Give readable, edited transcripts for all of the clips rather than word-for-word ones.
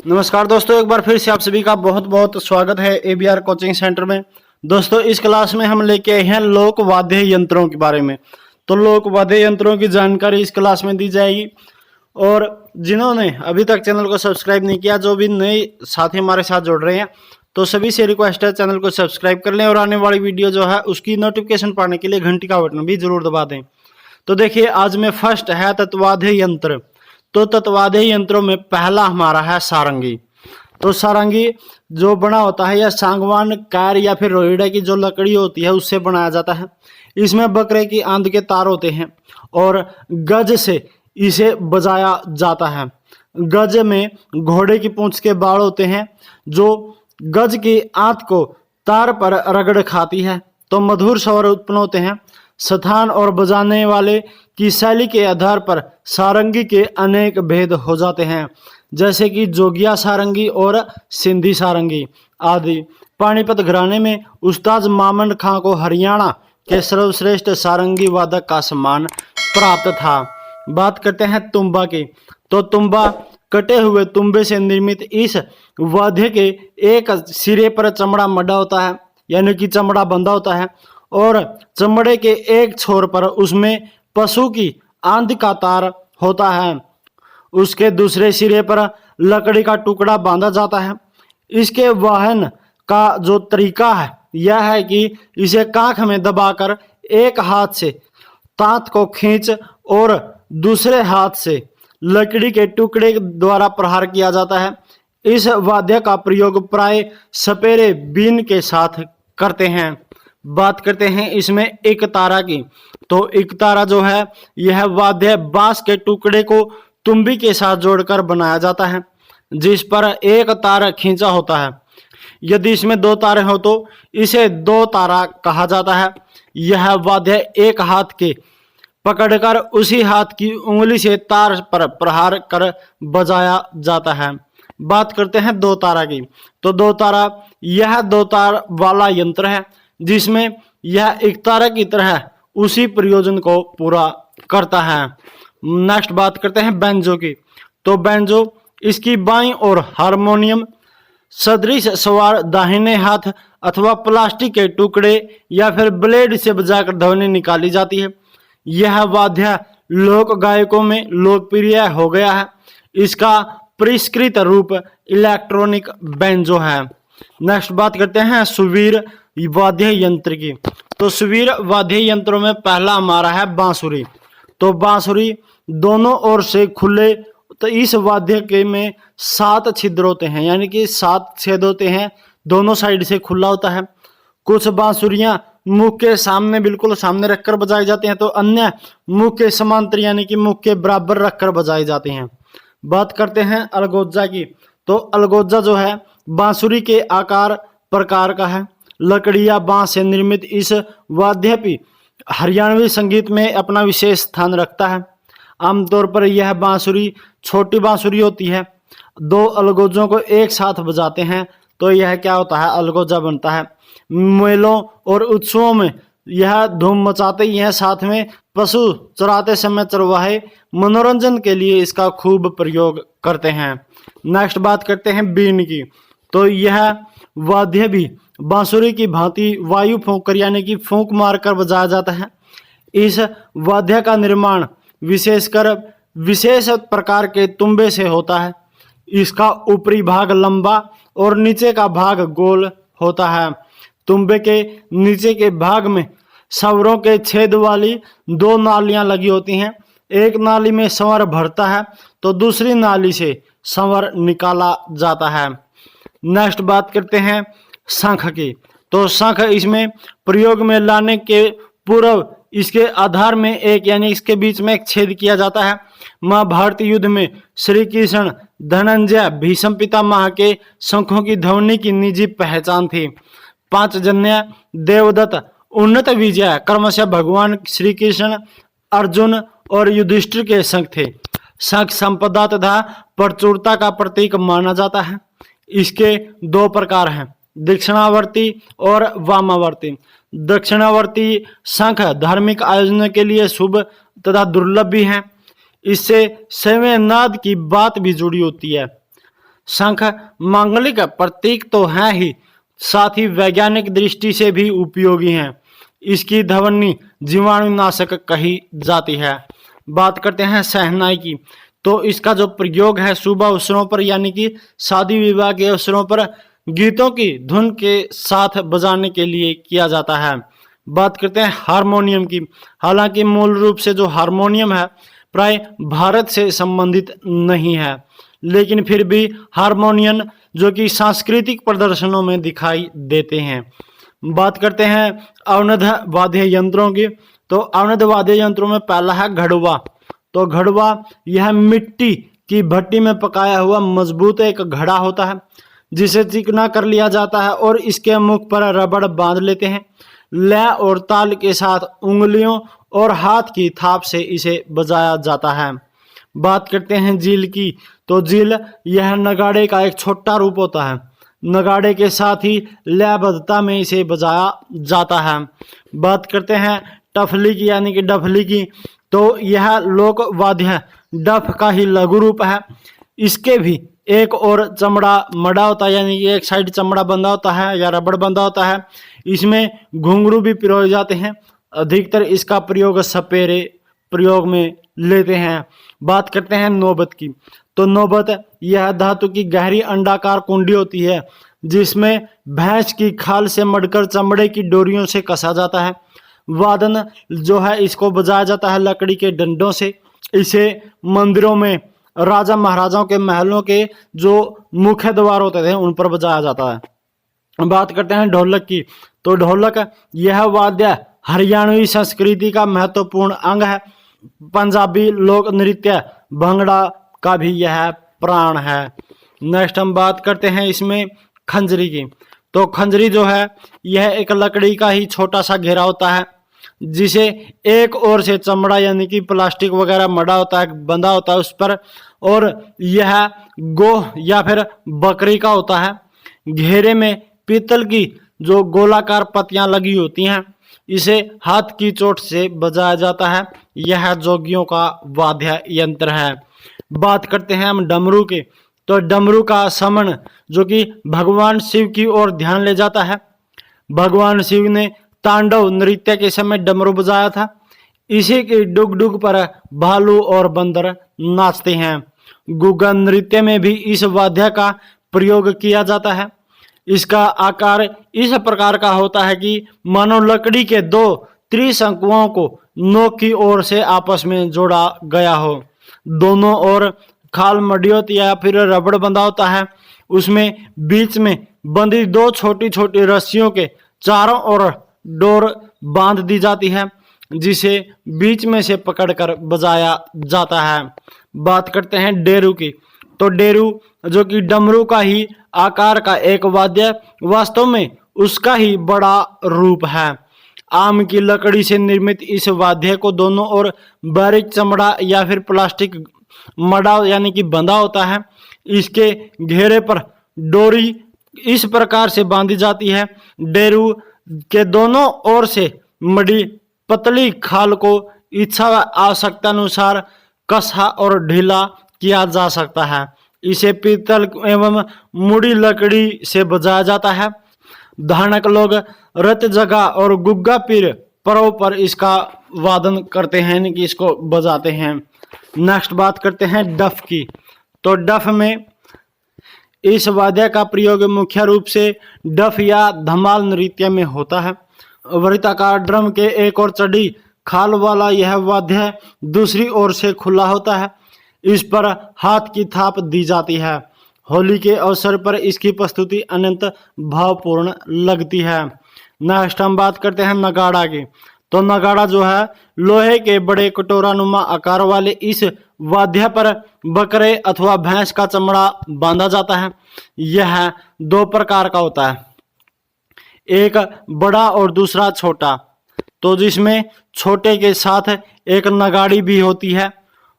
नमस्कार दोस्तों, एक बार फिर से आप सभी का बहुत बहुत स्वागत है एबीआर कोचिंग सेंटर में। दोस्तों, इस क्लास में हम लेके आए हैं लोक वाद्य यंत्रों के बारे में। तो लोक वाद्य यंत्रों की जानकारी इस क्लास में दी जाएगी। और जिन्होंने अभी तक चैनल को सब्सक्राइब नहीं किया, जो भी नए साथी हमारे साथ जुड़ रहे हैं, तो सभी से रिक्वेस्ट है चैनल को सब्सक्राइब कर लें और आने वाली वीडियो जो है उसकी नोटिफिकेशन पाने के लिए घंटी का बटन भी जरूर दबा दें। तो देखिए, आज में फर्स्ट है तत्वाध्याय यंत्र। तो तत्वाध्याय यंत्रों में पहला हमारा है सारंगी। तो सारंगी जो बना होता है, यह सागवान, कैर या फिर रोहिड़ा की जो लकड़ी होती है उससे बनाया जाता है। इसमें बकरे की आंत के तार होते हैं और गज से इसे बजाया जाता है। गज में घोड़े की पूंछ के बाल होते हैं जो गज की आंत को तार पर रगड़ खाती है, तो मधुर स्वर उत्पन्न होते हैं। स्थान और बजाने वाले की शैली के आधार पर सारंगी के अनेक भेद हो जाते हैं, जैसे कि जोगिया सारंगी और सिंधी सारंगी आदि। पानीपत घराने में उस्ताद मामन खां को हरियाणा के सर्वश्रेष्ठ सारंगी वादक का सम्मान प्राप्त था। बात करते हैं तुम्बा की। तो तुम्बा कटे हुए तुम्बे से निर्मित इस वाद्य के एक सिरे पर चमड़ा मढ़ा होता है, यानी कि चमड़ा बंधा होता है, और चमड़े के एक छोर पर उसमें पशु की आंत का तार होता है। उसके दूसरे सिरे पर लकड़ी का टुकड़ा बांधा जाता है। इसके वाहन का जो तरीका है यह है कि इसे कांख में दबाकर एक हाथ से तांत को खींच और दूसरे हाथ से लकड़ी के टुकड़े द्वारा प्रहार किया जाता है। इस वाद्य का प्रयोग प्राय सपेरे बीन के साथ करते हैं। बात करते हैं इसमें एक तारा की। तो एक तारा जो है यह वाद्य बांस के टुकड़े को तुम्बी के साथ जोड़कर बनाया जाता है, जिस पर एक तार खींचा होता है। यदि इसमें दो तारे हो तो इसे दो तारा कहा जाता है। यह वाद्य एक हाथ के पकड़कर उसी हाथ की उंगली से तार पर प्रहार कर बजाया जाता है। बात करते हैं दो तारा की। तो दो तारा यह दो तार वाला यंत्र है जिसमें यह एक तारा की तरह उसी प्रयोजन को पूरा करता है। नेक्स्ट बात करते हैं बैंजो की। तो बैंजो इसकी बाईं और हारमोनियम सदृश सवार दाहिने हाथ अथवा प्लास्टिक के टुकड़े या फिर ब्लेड से बजाकर ध्वनि निकाली जाती है। यह वाद्य लोक गायकों में लोकप्रिय हो गया है। इसका परिष्कृत रूप इलेक्ट्रॉनिक बैंजो है। नेक्स्ट बात करते हैं सुवीर वाद्य यंत्र की। तो सुवीर वाद्य यंत्रों में पहला हमारा है बांसुरी। तो बांसुरी दोनों ओर से खुले, तो इस वाद्य के में 7 छिद्र होते हैं, यानी कि 7 छेद होते हैं, दोनों साइड से खुला होता है। कुछ बांसुरियां मुख के सामने, बिल्कुल सामने रखकर बजाई जाते हैं, तो अन्य मुख के समांतर यानी कि मुख के बराबर रखकर बजाए जाते हैं। बात करते हैं अलगोजा की। तो अलगोजा जो है बांसुरी के आकार प्रकार का है। लकड़ी या बांस से निर्मित इस वाद्य भी हरियाणवी संगीत में अपना विशेष स्थान रखता है। आमतौर पर यह बांसुरी छोटी बांसुरी होती है। दो अलगोजों को एक साथ बजाते हैं तो यह क्या होता है, अलगोजा बनता है। मेलों और उत्सवों में यह धूम मचाते ही हैं। साथ में पशु चराते समय चरवाहे मनोरंजन के लिए इसका खूब प्रयोग करते हैं। नेक्स्ट बात करते हैं बीन की। तो यह वाद्य भी बांसुरी की भांति वायु फूंकर यानी कि फूंक मारकर बजाया जाता है। इस वाद्य का निर्माण विशेषकर विशेष प्रकार के तुम्बे से होता है। इसका ऊपरी भाग लंबा और नीचे का भाग गोल होता है। तुम्बे के नीचे के भाग में स्वरों के छेद वाली 2 नालियां लगी होती हैं। एक नाली में स्वर भरता है तो दूसरी नाली से स्वर निकाला जाता है। नेक्स्ट बात करते हैं शंख की। तो शंख इसमें प्रयोग में लाने के पूर्व इसके आधार में एक यानी इसके बीच में एक छेद किया जाता है। महाभारत युद्ध में श्री कृष्ण धनंजय भीष्म पितामह के शंखों की ध्वनि की निजी पहचान थी। 5 जन्य देवदत्त उन्नत विजय क्रमशः भगवान श्री कृष्ण, अर्जुन और युधिष्ठिर के शंख थे। शंख संपदा तथा प्रचुरता का प्रतीक माना जाता है। इसके 2 प्रकार हैं, दक्षिणावर्ती और वामावर्ती। दक्षिणावर्ती शंख धार्मिक आयोजनों के लिए शुभ तथा दुर्लभ भी हैं। इससे सेवे नाद की बात भी जुड़ी होती है। शंख मांगलिक प्रतीक तो है ही, साथ ही वैज्ञानिक दृष्टि से भी उपयोगी है। इसकी ध्वनि जीवाणुनाशक कही जाती है। बात करते हैं शहनाई की, तो इसका जो प्रयोग है शुभ अवसरों पर यानी कि शादी विवाह के अवसरों पर गीतों की धुन के साथ बजाने के लिए किया जाता है। बात करते हैं हारमोनियम की, हालांकि मूल रूप से जो हारमोनियम है प्राय भारत से संबंधित नहीं है, लेकिन फिर भी हारमोनियम जो कि सांस्कृतिक प्रदर्शनों में दिखाई देते हैं। बात करते हैं अवनद वाद्य यंत्रों की, तो अवनद वाद्य यंत्रों में पहला है घड़वा। तो घड़वा यह मिट्टी की भट्टी में पकाया हुआ मजबूत एक घड़ा होता है जिसे चिकना कर लिया जाता है और इसके मुख पर रबड़ बांध लेते हैं। लय और ताल के साथ उंगलियों और हाथ की थाप से इसे बजाया जाता है। बात करते हैं जील की, तो जील यह नगाड़े का एक छोटा रूप होता है। नगाड़े के साथ ही लयबद्धता में इसे बजाया जाता है। बात करते हैं टफली की यानी कि डफली की, तो यह लोक वाद्य है, डफ का ही लघु रूप है। इसके भी एक और चमड़ा मड़ा होता है यानी कि एक साइड चमड़ा बंधा होता है या रबड़ बंधा होता है। इसमें घुंघरू भी पिरोए जाते हैं। अधिकतर इसका प्रयोग सपेरे प्रयोग में लेते हैं। बात करते हैं नौबत की, तो नौबत यह धातु की गहरी अंडाकार कुंडी होती है जिसमें भैंस की खाल से मड़कर चमड़े की डोरियों से कसा जाता है। वादन जो है इसको बजाया जाता है लकड़ी के डंडों से। इसे मंदिरों में राजा महाराजाओं के महलों के जो मुख्य द्वार होते थे उन पर बजाया जाता है। बात करते हैं ढोलक की, तो ढोलक यह वाद्य हरियाणवी संस्कृति का महत्वपूर्ण अंग है। पंजाबी लोक नृत्य भंगड़ा का भी यह प्राण है। नेक्स्ट हम बात करते हैं इसमें खंजरी की, तो खंजरी जो है यह एक लकड़ी का ही छोटा सा घेरा होता है जिसे एक ओर से चमड़ा यानी कि प्लास्टिक वगैरह मड़ा होता है, बंधा होता है उस पर, और यह गोह या फिर बकरी का होता है। घेरे में पीतल की जो गोलाकार पत्तियां लगी होती हैं। इसे हाथ की चोट से बजाया जाता है। यह जोगियों का वाद्य यंत्र है। बात करते हैं हम डमरू के, तो डमरू का समन जो कि भगवान शिव की ओर ध्यान ले जाता है। भगवान शिव ने तांडव नृत्य के समय डमरू बजाया था। इसी के डुग डुग पर भालू और बंदर नाचते हैं। गुग्गा नृत्य में भी इस वाद्य का प्रयोग किया जाता है। इसका आकार इस प्रकार का होता है कि मानो लकड़ी के दो त्रिशंकुओं को नोक की ओर से आपस में जोड़ा गया हो। दोनों ओर खाल मड़ी होती है या फिर रबड़ बंधा होता है। उसमें बीच में बंधी दो छोटी छोटी रस्सियों के चारों ओर डोर बांध दी जाती है जिसे बीच में से पकड़कर बजाया जाता है। बात करते हैं डेरू की, तो डेरू जो कि डमरू का ही आकार का एक वाद्य वास्तव में उसका ही बड़ा रूप है। आम की लकड़ी से निर्मित इस वाद्य को दोनों ओर बारीक चमड़ा या फिर प्लास्टिक मड़ा यानी कि बंधा होता है। इसके घेरे पर डोरी इस प्रकार से बांधी जाती है। डेरू के दोनों ओर से मड़ी पतली खाल को इच्छा व आवश्यकता अनुसार कसा और ढीला किया जा सकता है। इसे पीतल एवं मुड़ी लकड़ी से बजाया जाता है। धानक लोग रत जगह और गुग्गा पीर पर्व पर इसका वादन करते हैं यानी कि इसको बजाते हैं। नेक्स्ट बात करते हैं डफ की, तो डफ में इस वाद्य का प्रयोग मुख्य रूप से डफ या धमाल नृत्य में होता है। वृत्ताकार ड्रम के एक और चढ़ी खाल वाला यह वाद्य दूसरी ओर से खुला होता है। इस पर हाथ की थाप दी जाती है। होली के अवसर पर इसकी प्रस्तुति अत्यंत भावपूर्ण लगती है। नेक्स्ट हम बात करते हैं नगाड़ा की, तो नगाड़ा जो है लोहे के बड़े कटोरानुमा आकार वाले इस वाद्य पर बकरे अथवा भैंस का चमड़ा बांधा जाता है। यह दो प्रकार का होता है, एक बड़ा और दूसरा छोटा, तो जिसमें छोटे के साथ एक नगाड़ी भी होती है।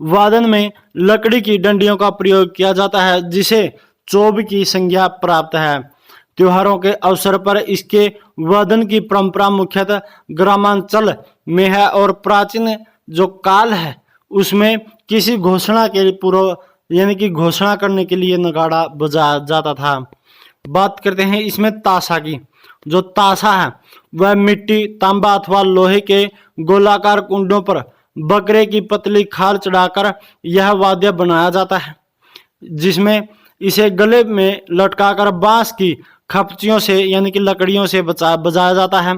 वादन में लकड़ी की डंडियों का प्रयोग किया जाता है जिसे चोब की संज्ञा प्राप्त है। त्योहारों के अवसर पर इसके वादन की परंपरा मुख्यतः ग्रामांचल में है और प्राचीन जो काल है उसमें किसी घोषणा के पूर्व यानी कि घोषणा करने के लिए नगाड़ा बजाया जाता था। बात करते हैं इसमें ताशा की। जो ताशा है वह मिट्टी, तांबा अथवा लोहे के गोलाकार कुंडों पर बकरे की पतली खाल चढ़ाकर यह वाद्य बनाया जाता है, जिसमें इसे गले में लटकाकर बांस की खपचियों से यानी कि लकड़ियों से बजाया जाता है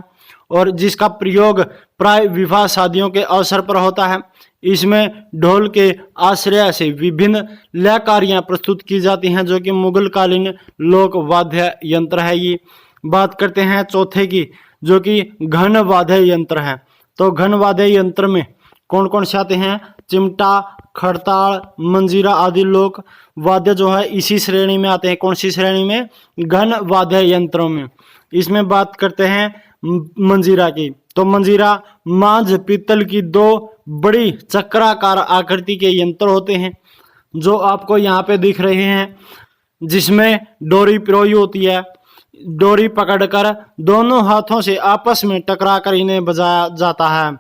और जिसका प्रयोग प्राय विवाह शादियों के अवसर पर होता है। इसमें ढोल के आश्रय से विभिन्न लयकारियां प्रस्तुत की जाती हैं, जो कि मुगल कालीन लोक वाद्य यंत्र है। ये बात करते हैं चौथे की, जो कि घन वाद्य यंत्र है। तो घन वाद्य यंत्र में कौन कौन से आते हैं? चिमटा, खड़ताल, मंजीरा आदि लोक वाद्य जो है इसी श्रेणी में आते हैं। कौन सी श्रेणी में? घन वाद्य यंत्रों में। इसमें बात करते हैं मंजीरा की। तो मंजीरा मांझ पीतल की दो बड़ी चक्राकार आकृति के यंत्र होते हैं, जो आपको यहाँ पे दिख रहे हैं, जिसमें डोरी पिरोई होती है। डोरी पकड़कर दोनों हाथों से आपस में टकराकर इन्हें बजाया जाता है।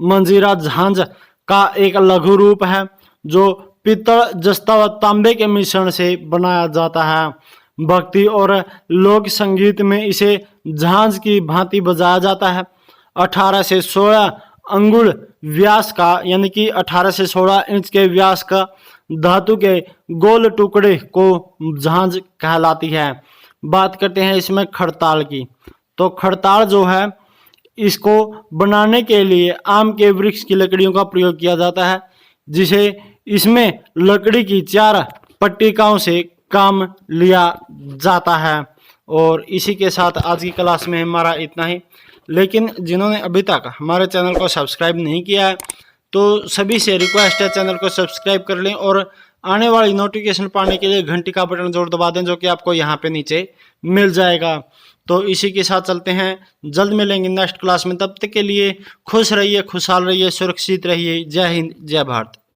मंजीरा झांझ का एक लघु रूप है, जो पीतल, जस्ता व तांबे के मिश्रण से बनाया जाता है। भक्ति और लोक संगीत में इसे झांझ की भांति बजाया जाता है। 18 से 16 अंगुल व्यास का यानी कि 18 से 16 इंच के व्यास का धातु के गोल टुकड़े को झांझ कहलाती है। बात करते हैं इसमें खड़ताल की। तो खड़ताल जो है इसको बनाने के लिए आम के वृक्ष की लकड़ियों का प्रयोग किया जाता है, जिसे इसमें लकड़ी की 4 पट्टिकाओं से काम लिया जाता है। और इसी के साथ आज की क्लास में हमारा इतना ही। लेकिन जिन्होंने अभी तक हमारे चैनल को सब्सक्राइब नहीं किया है, तो सभी से रिक्वेस्ट है चैनल को सब्सक्राइब कर लें और आने वाली नोटिफिकेशन पाने के लिए घंटी का बटन जरूर दबा दें, जो कि आपको यहाँ पे नीचे मिल जाएगा। तो इसी के साथ चलते हैं, जल्द मिलेंगे नेक्स्ट क्लास में। तब तक के लिए खुश रहिए, खुशहाल रहिए, सुरक्षित रहिए। जय हिंद, जय भारत।